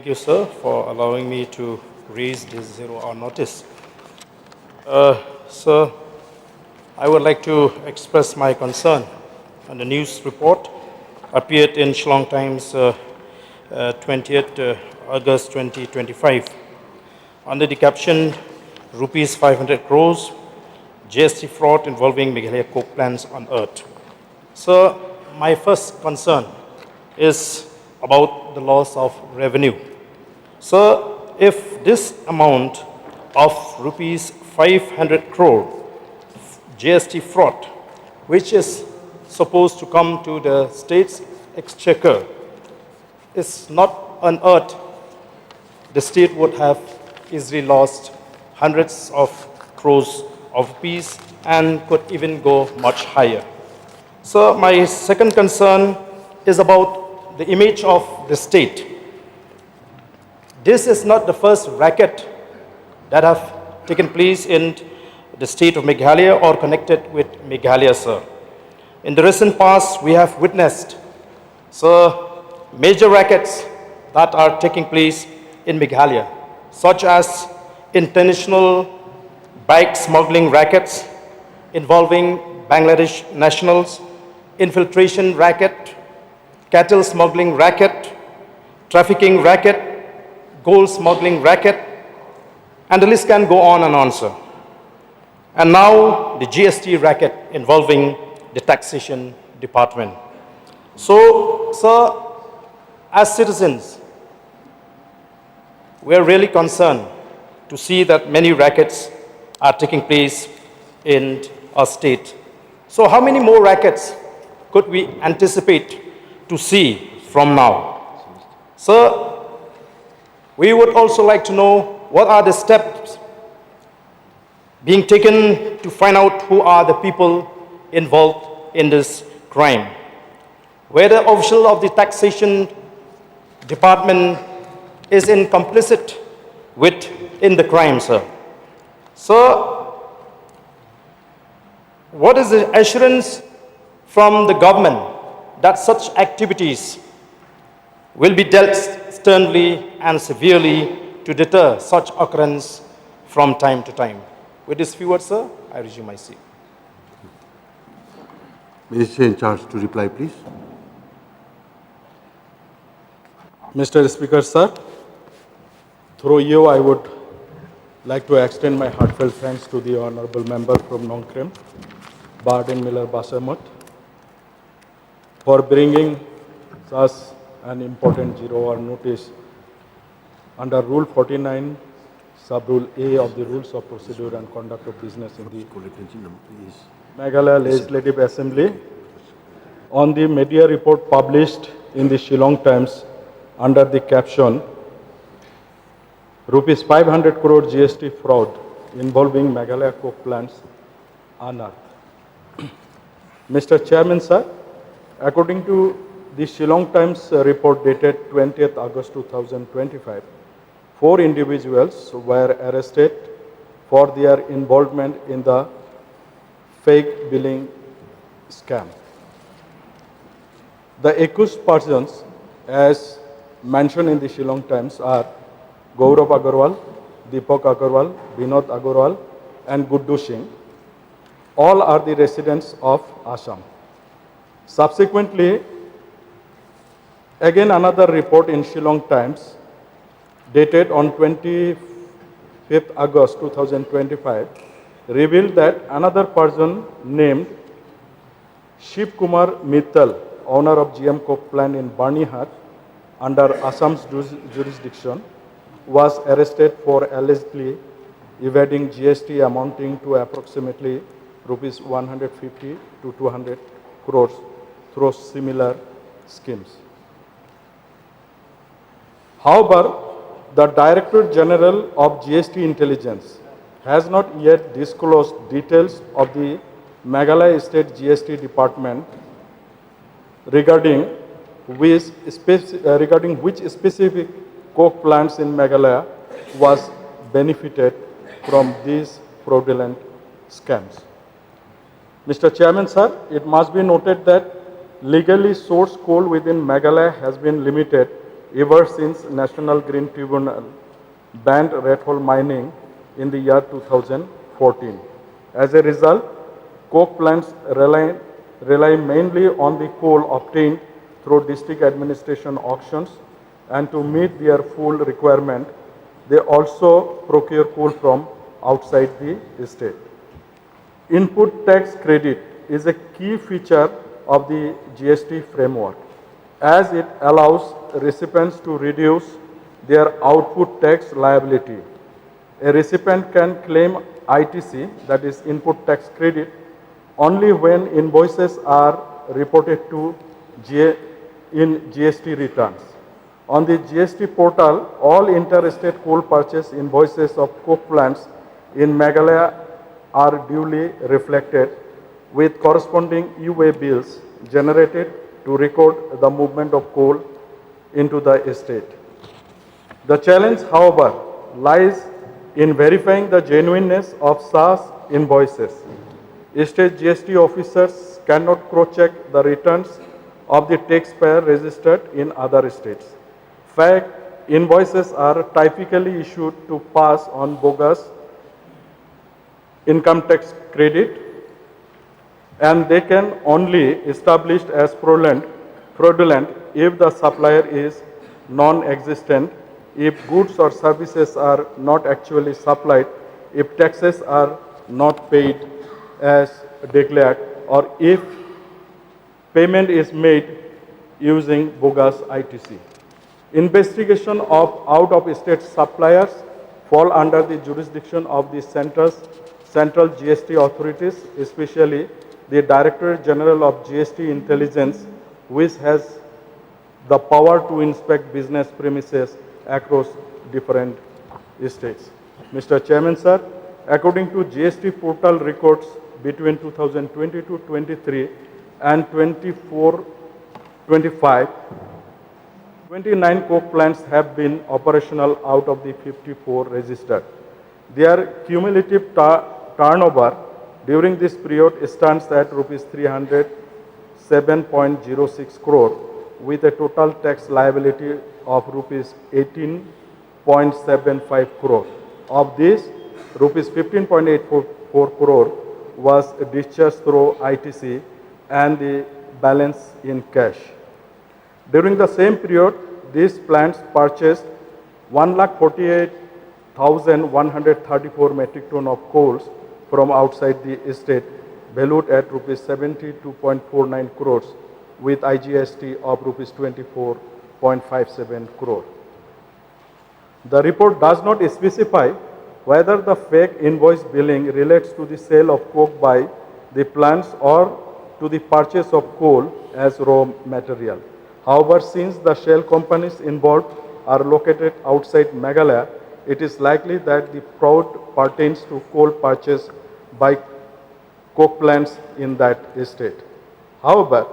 Thank you, sir, for allowing me to raise this zero-hour notice. Sir, I would like to express my concern on the news report appeared in Shillong Times 20th August 2025 under the caption Rupees 500 crores GST fraud involving Meghalaya coke plants unearthed. So my first concern is about the loss of revenue. So if this amount of rupees 500 crore GST fraud, which is supposed to come to the state's exchequer, is not unearthed, the state would have easily lost hundreds of crores of rupees and could even go much higher. So my second concern is about the image of the state. This is not the first racket that have taken place in the state of Meghalaya or connected with Meghalaya, sir. In the recent past, we have witnessed, major rackets that are taking place in Meghalaya, such as international bike smuggling rackets involving Bangladesh nationals, infiltration racket, cattle smuggling racket, trafficking racket, gold smuggling racket, and the list can go on and on, sir. And now the GST racket involving the taxation department. So, sir, as citizens, we are really concerned to see that many rackets are taking place in our state. So how many more rackets could we anticipate to see from now? Sir, we would also like to know what are the steps being taken to find out who are the people involved in this crime. Whether official of the taxation department is complicit in the crime, sir. So, what is the assurance from the government that such activities will be dealt sternly and severely to deter such occurrence from time to time? With this few words, sir, I resume my seat. Minister in charge to reply, please. Mr. Speaker, sir, through you, I would like to extend my heartfelt thanks to the honorable member from Nongkrem, Barden Miller Basamut, for bringing us an important zero-hour notice under Rule 49, Sub-Rule A of the Rules of Procedure and Conduct of Business in the Meghalaya Legislative Assembly on the media report published in the Shillong Times under the caption Rupees 500 crore GST fraud involving Meghalaya coke plants unearthed. Mr. Chairman, sir, according to the Shillong Times report dated 20th August 2025, 4 individuals were arrested for their involvement in the fake billing scam. The accused persons, as mentioned in the Shillong Times, are Gaurav Agarwal, Deepak Agarwal, Vinod Agarwal, and Guddu Singh. All are the residents of Assam. Subsequently, again another report in Shillong Times dated on 25th August 2025 revealed that another person named Shiv Kumar Mittal, owner of GM coke plant in Barnihat under Assam's jurisdiction, was arrested for allegedly evading GST amounting to approximately rupees 150 to 200 crores through similar schemes. However, the Director General of GST Intelligence has not yet disclosed details of the Meghalaya State GST Department regarding which specific coke plants in Meghalaya was benefited from these fraudulent scams. Mr. Chairman, sir, it must be noted that legally sourced coal within Meghalaya has been limited ever since National Green Tribunal banned red hole mining in the year 2014. As a result, coke plants rely mainly on the coal obtained through district administration auctions, and to meet their full requirement, they also procure coal from outside the state. Input tax credit is a key feature of the GST framework, as it allows recipients to reduce their output tax liability. A recipient can claim ITC, that is input tax credit, only when invoices are reported to in GST returns. On the GST portal, all interstate coal purchase invoices of coke plants in Meghalaya are duly reflected with corresponding UA bills generated to record the movement of coal into the estate. The challenge, however, lies in verifying the genuineness of such invoices. State GST officers cannot cross-check the returns of the taxpayer registered in other states. Fact, invoices are typically issued to pass on bogus income tax credit, and they can only established as fraudulent if the supplier is non-existent, if goods or services are not actually supplied, if taxes are not paid as declared, or if payment is made using bogus ITC. Investigation of out-of-state suppliers fall under the jurisdiction of the central GST authorities, especially the Directorate General of GST Intelligence, which has the power to inspect business premises across different states. Mr. Chairman, sir, according to GST portal records between 2022-23 and 24-25, 29 coke plants have been operational out of the 54 registered. Their cumulative turnover during this period stands at rupees 307.06 crore with a total tax liability of rupees 18.75 crore. Of this, rupees 15.84 crore was discharged through ITC and the balance in cash. During the same period, these plants purchased 148,134 metric ton of coals from outside the estate, valued at rupees 72.49 crores with IGST of rupees 24.57 crore. The report does not specify whether the fake invoice billing relates to the sale of coke by the plants or to the purchase of coal as raw material. However, since the shell companies involved are located outside Meghalaya, it is likely that the fraud pertains to coal purchased by coke plants in that estate. However,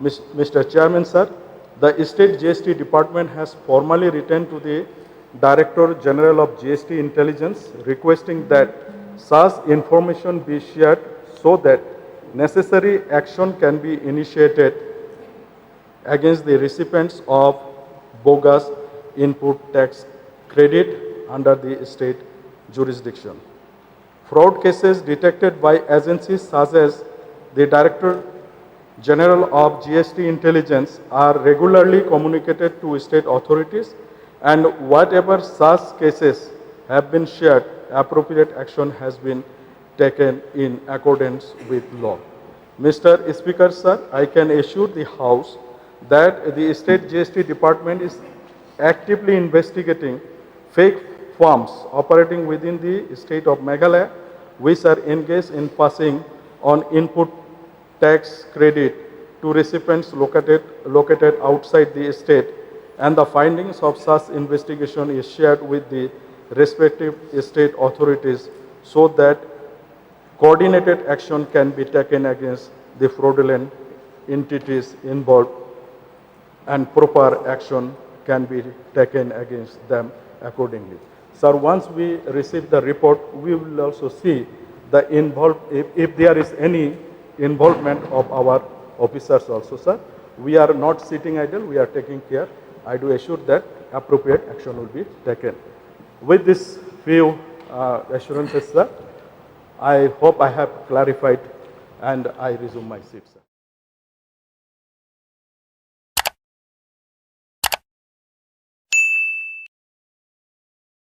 Mr. Chairman, sir, the State GST Department has formally written to the Director General of GST Intelligence requesting that such information be shared so that necessary action can be initiated against the recipients of bogus input tax credit under the state jurisdiction. Fraud cases detected by agencies such as the Director General of GST Intelligence are regularly communicated to state authorities, and whatever such cases have been shared, appropriate action has been taken in accordance with law. Mr. Speaker, sir, I can assure the House that the State GST Department is actively investigating fake firms operating within the state of Meghalaya, which are engaged in passing on input tax credit to recipients located outside the state, and the findings of such investigation is shared with the respective state authorities so that coordinated action can be taken against the fraudulent entities involved and proper action can be taken against them accordingly. Sir, once we receive the report, we will also see the if there is any involvement of our officers also, sir. We are not sitting idle, we are taking care. I do assure that appropriate action will be taken. With this few assurances, sir, I hope I have clarified and I resume my seat, sir.